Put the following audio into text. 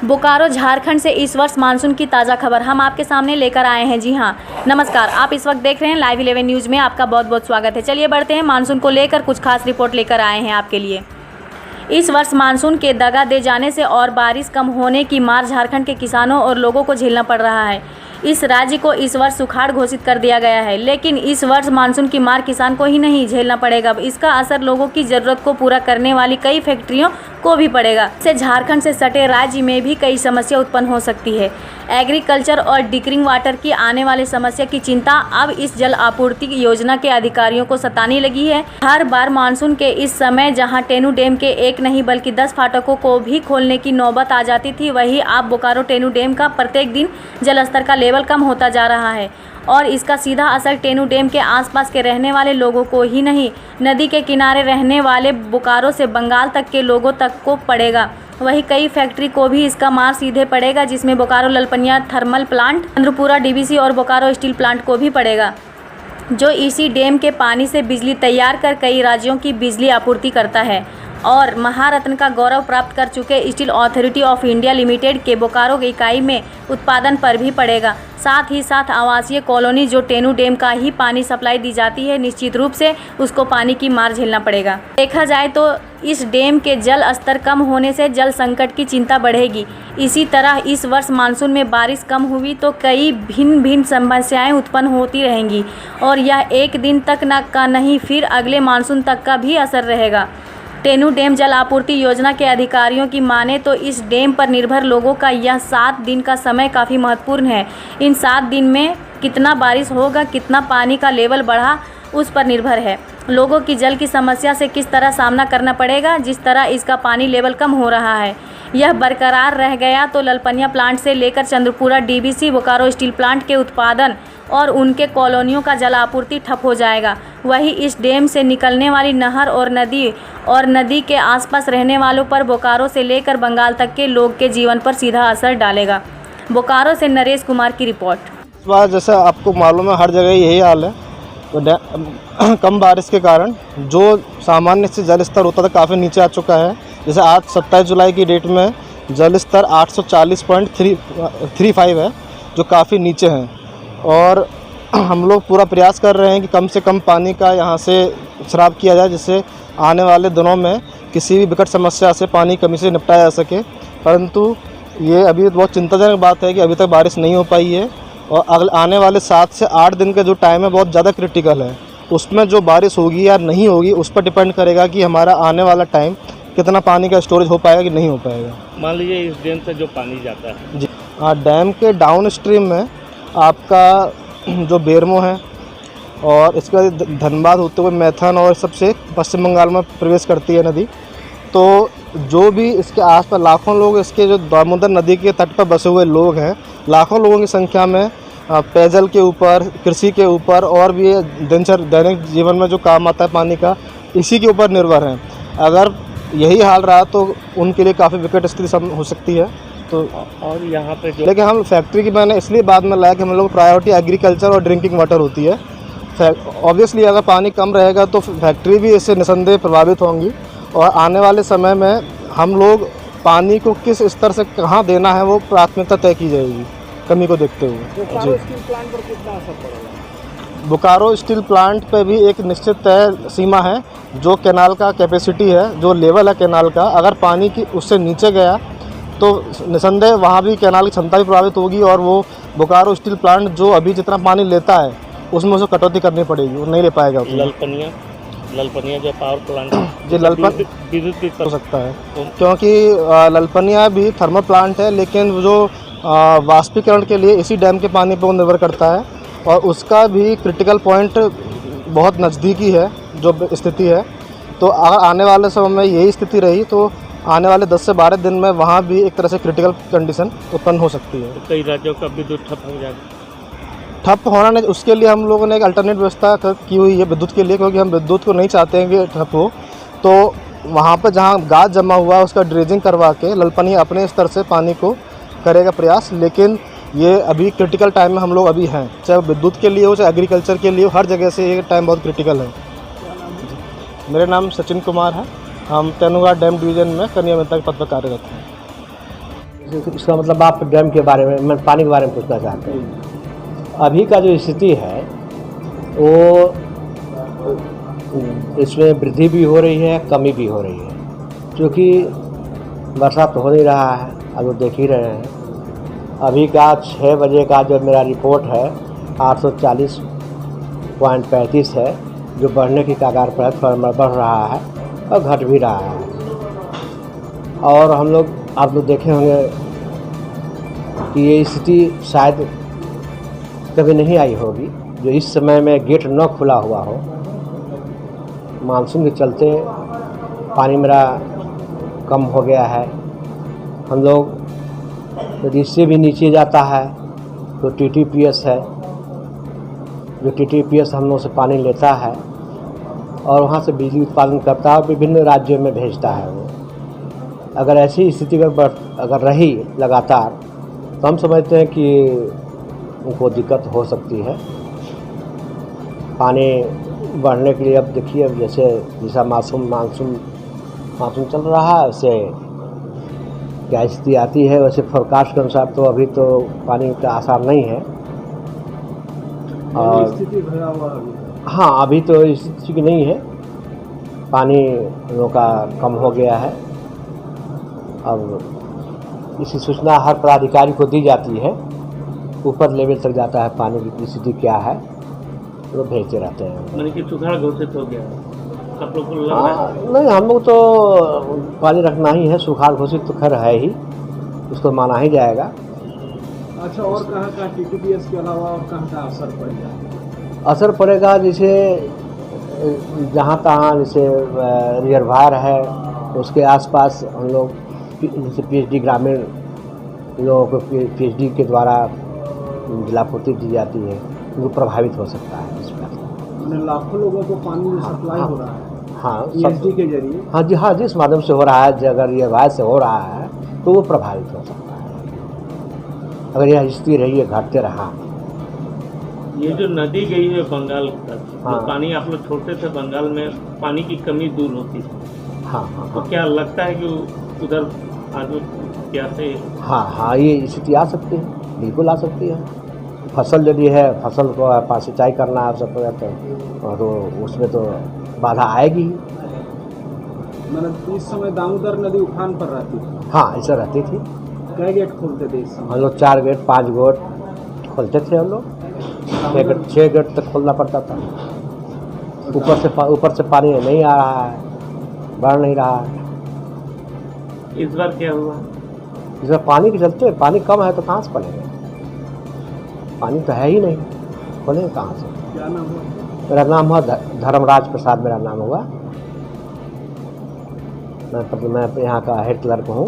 बोकारो झारखंड से इस वर्ष मानसून की ताज़ा खबर हम आपके सामने लेकर आए हैं। जी हाँ, नमस्कार। आप इस वक्त देख रहे हैं लाइव 11 न्यूज़ में। आपका बहुत बहुत स्वागत है। चलिए बढ़ते हैं, मानसून को लेकर कुछ खास रिपोर्ट लेकर आए हैं आपके लिए। इस वर्ष मानसून के दगा दे जाने से और बारिश कम होने की मार झारखंड के किसानों और लोगों को झेलना पड़ रहा है। इस राज्य को इस वर्ष सुखाड़ घोषित कर दिया गया है, लेकिन इस वर्ष मानसून की मार किसान को ही नहीं झेलना पड़ेगा, इसका असर लोगों की ज़रूरत को पूरा करने वाली कई फैक्ट्रियों को भी पड़ेगा। इससे झारखंड से सटे राज्य में भी कई समस्या उत्पन्न हो सकती है। एग्रीकल्चर और ड्रिंकिंग वाटर की आने वाली समस्या की चिंता अब इस जल आपूर्ति योजना के अधिकारियों को सताने लगी है। हर बार मानसून के इस समय जहां टेनू डैम के एक नहीं बल्कि 10 फाटकों को भी खोलने की नौबत आ जाती थी, वहीं अब बोकारो टेनू डैम का प्रत्येक दिन जलस्तर का लेवल कम होता जा रहा है और इसका सीधा असर टेनू डैम के आसपास के रहने वाले लोगों को ही नहीं, नदी के किनारे रहने वाले बोकारो से बंगाल तक के लोगों तक को पड़ेगा। वहीं कई फैक्ट्री को भी इसका मार सीधे पड़ेगा, जिसमें Bokaro Lalpania thermal plant, Chandrapura DBC और बोकारो स्टील प्लांट को भी पड़ेगा, जो इसी डैम के पानी से बिजली तैयार कर कई राज्यों की बिजली आपूर्ति करता है। और महारत्न का गौरव प्राप्त कर चुके steel authority of India limited के बोकारो इकाई में उत्पादन पर भी पड़ेगा। साथ ही साथ आवासीय कॉलोनी जो टेनू डैम का ही पानी सप्लाई दी जाती है, निश्चित रूप से उसको पानी की मार झेलना पड़ेगा। देखा जाए तो इस डैम के जल स्तर कम होने से जल संकट की चिंता बढ़ेगी। इसी तरह इस वर्ष मानसून में बारिश कम हुई तो कई भिन्न भिन्न समस्याएं उत्पन्न होती रहेंगी और यह एक दिन तक का नहीं, फिर अगले मानसून तक का भी असर रहेगा। टेनू डैम जल आपूर्ति योजना के अधिकारियों की माने तो इस डैम पर निर्भर लोगों का यह 7 दिन का समय काफ़ी महत्वपूर्ण है। इन 7 दिन में कितना बारिश होगा, कितना पानी का लेवल बढ़ा, उस पर निर्भर है। लोगों की जल की समस्या से किस तरह सामना करना पड़ेगा। जिस तरह इसका पानी लेवल कम हो रहा है, यह बरकरार रह गया तो ललपनिया प्लांट से लेकर Chandrapura DBC, Bokaro steel plant के उत्पादन और उनके कॉलोनियों का जल आपूर्ति ठप हो जाएगा। वही इस डैम से निकलने वाली नहर और नदी के आसपास रहने वालों पर बोकारो से लेकर बंगाल तक के लोग के जीवन पर सीधा असर डालेगा। बोकारो से नरेश कुमार की रिपोर्ट। इस बार जैसा आपको मालूम है, हर जगह यही हाल है। तो कम बारिश के कारण जो सामान्य से जल स्तर होता था काफ़ी नीचे आ चुका है। जैसे आज 27 जुलाई की डेट में जल स्तर 840.35 है, जो काफ़ी नीचे हैं। और हम लोग पूरा प्रयास कर रहे हैं कि कम से कम पानी का यहाँ से स्राव किया जाए, जिससे आने वाले दिनों में किसी भी विकट समस्या से पानी कमी से निपटाया जा सके। परंतु ये अभी बहुत चिंताजनक बात है कि अभी तक बारिश नहीं हो पाई है और आने वाले 7 से 8 दिन का जो टाइम है बहुत ज़्यादा क्रिटिकल है। उसमें जो बारिश होगी या नहीं होगी उस पर डिपेंड करेगा कि हमारा आने वाला टाइम कितना पानी का स्टोरेज हो पाएगा कि नहीं हो पाएगा। मान लीजिए इस डैम से जो पानी जाता है जी हाँ, डैम के डाउन स्ट्रीम में आपका जो बेरमो है और इसके बाद धनबाद होते हुए मैथन और सबसे पश्चिम बंगाल में प्रवेश करती है नदी। तो जो भी इसके आसपास लाखों लोग, इसके जो दामोदर नदी के तट पर बसे हुए लोग हैं, लाखों लोगों की संख्या में पेयजल के ऊपर, कृषि के ऊपर और भी दैनिक जीवन में जो काम आता है पानी का, इसी के ऊपर निर्भर हैं। अगर यही हाल रहा तो उनके लिए काफ़ी विकट स्थिति हो सकती है। तो और यहाँ पे लेकिन हम फैक्ट्री की मैंने इसलिए बाद में लाया कि हम लोग प्रायोरिटी एग्रीकल्चर और ड्रिंकिंग वाटर होती है। ऑब्वियसली अगर पानी कम रहेगा तो फैक्ट्री भी इससे निसंदेह प्रभावित होंगी और आने वाले समय में हम लोग पानी को किस स्तर से कहाँ देना है वो प्राथमिकता तय की जाएगी, कमी को देखते हुए। बोकारो स्टील प्लांट पर कितना असर पड़ेगा? बोकारो स्टील प्लांट पे भी एक निश्चित तय सीमा है, जो कैनाल का कैपेसिटी है, जो लेवल है कैनाल का, अगर पानी की उससे नीचे गया तो निसंदेह वहाँ भी कैनाल की क्षमता भी प्रभावित होगी और वो बोकारो स्टील प्लांट जो अभी जितना पानी लेता है उसमें उसे कटौती करनी पड़ेगी, वो नहीं ले पाएगा। ललपनिया जो पावर प्लांट जी विद्युत हो सकता है, क्योंकि ललपनिया भी थर्मल प्लांट है, लेकिन जो वाष्पीकरण के लिए इसी डैम के पानी पर निर्भर करता है और उसका भी क्रिटिकल पॉइंट बहुत नज़दीकी है जो स्थिति है। तो अगर आने वाले समय में यही स्थिति रही तो आने वाले 10 से 12 दिन में वहाँ भी एक तरह से क्रिटिकल कंडीशन उत्पन्न हो सकती है। कई राज्यों का विद्युत ठप हो जाएगा। ठप होना नहीं, उसके लिए हम लोगों ने एक अल्टरनेट व्यवस्था की हुई है विद्युत के लिए, क्योंकि हम विद्युत को नहीं चाहते हैं कि ठप हो। तो वहाँ पर जहाँ गाद जमा हुआ है उसका ड्रेजिंग करवा के ललपनिया अपने स्तर से पानी को करेगा प्रयास। लेकिन ये अभी क्रिटिकल टाइम में हम लोग अभी हैं, चाहे विद्युत के लिए हो चाहे एग्रीकल्चर के लिए हो, हर जगह से ये टाइम बहुत क्रिटिकल है। मेरा नाम सचिन कुमार है, हम तेनुगा डैम डिवीज़न में कनियामिता के पद पर कार्यरत हैं। इसका मतलब आप डैम के बारे में, मैं पानी के बारे में पूछना चाहते हैं। अभी का जो स्थिति है वो इसमें वृद्धि भी हो रही है, कमी भी हो रही है, क्योंकि बरसात हो नहीं रहा है। अब वो देख ही रहे हैं, अभी का 6 बजे का जो मेरा रिपोर्ट है 840.35 है, जो बढ़ने की कगार पर है, थोड़ा बढ़ रहा है और घट भी रहा है। और आप लोग देखे होंगे कि ये स्थिति शायद कभी नहीं आई होगी, जो इस समय में गेट न खुला हुआ हो। मानसून के चलते पानी मेरा कम हो गया है। हम लोग यदि इससे भी नीचे जाता है तो TTPS है, जो TTPS हम लोग से पानी लेता है और वहाँ से बिजली उत्पादन करता है और विभिन्न राज्यों में भेजता है वो। अगर ऐसी स्थिति अगर रही लगातार तो हम समझते हैं कि उनको दिक्कत हो सकती है पानी बढ़ने के लिए। अब देखिए, अब जैसा मानसून चल रहा है, वैसे क्या स्थिति आती है, वैसे फोरकास्ट के अनुसार तो अभी तो पानी का आसार नहीं है। और हाँ, अभी तो स्थिति की नहीं है, पानी लोगों का कम हो गया है। अब इसी सूचना हर पदाधिकारी को दी जाती है, ऊपर लेवल तक जाता है पानी की स्थिति क्या है, वो भेजते रहते हैं। मैंने कि सुखाड़ घोषित हो गया आप लोग को लग रहा है? नहीं, हम लोग तो पानी रखना ही है, सुखाड़ घोषित तो खैर है ही, उसको माना ही जाएगा। अच्छा, और कहाँ TTPS के अलावा और कहाँ का असर पड़ेगा? असर पड़ेगा जैसे जहाँ तहाँ, जैसे रिजर्वायर है उसके आसपास हम लोग जैसे PhD ग्रामीण लोगों को PhD के द्वारा जलापूर्ति दी जाती है, वो प्रभावित हो सकता है इस पर। लाखों लोगों को पानी सप्लाई हो रहा है। हाँ, PhD के जरिए। हाँ जी, हाँ, जिस माध्यम से हो रहा है, अगर रिजर्वायर से हो रहा है तो वो प्रभावित हो सकता है अगर यह स्थिति रही है, घटते रहा। ये जो नदी गई है बंगाल तक, हाँ। जो पानी आप लोग छोड़ते थे बंगाल में, पानी की कमी दूर होती है, हाँ हाँ तो क्या लगता है कि उधर आगे क्या से? हाँ, ये स्थिति आ सकती है, बिल्कुल आ सकती है। फसल यदि है, फसल को सिंचाई करना है सब तो उसमें तो बाधा आएगी। मतलब इस समय दामोदर नदी उफान पर रहती थी? हाँ, ऐसा रहती थी। कई गेट खोलते थे इस समय? हम लोग 4 गेट 5 गेट खोलते थे। हम लोग 6 गेट तक खोलना पड़ता था। ऊपर से पानी नहीं आ रहा है, बढ़ नहीं रहा है। इस बार क्या हुआ? इस बार पानी के चलते, पानी कम है तो कहाँ से पड़ेगा? पानी तो है ही नहीं, खोलेंगे कहाँ से? क्या नाम हुआ? मेरा नाम हुआ धर्मराज प्रसाद, मेरा नाम हुआ। मैं यहाँ का हेड क्लर्क हूँ।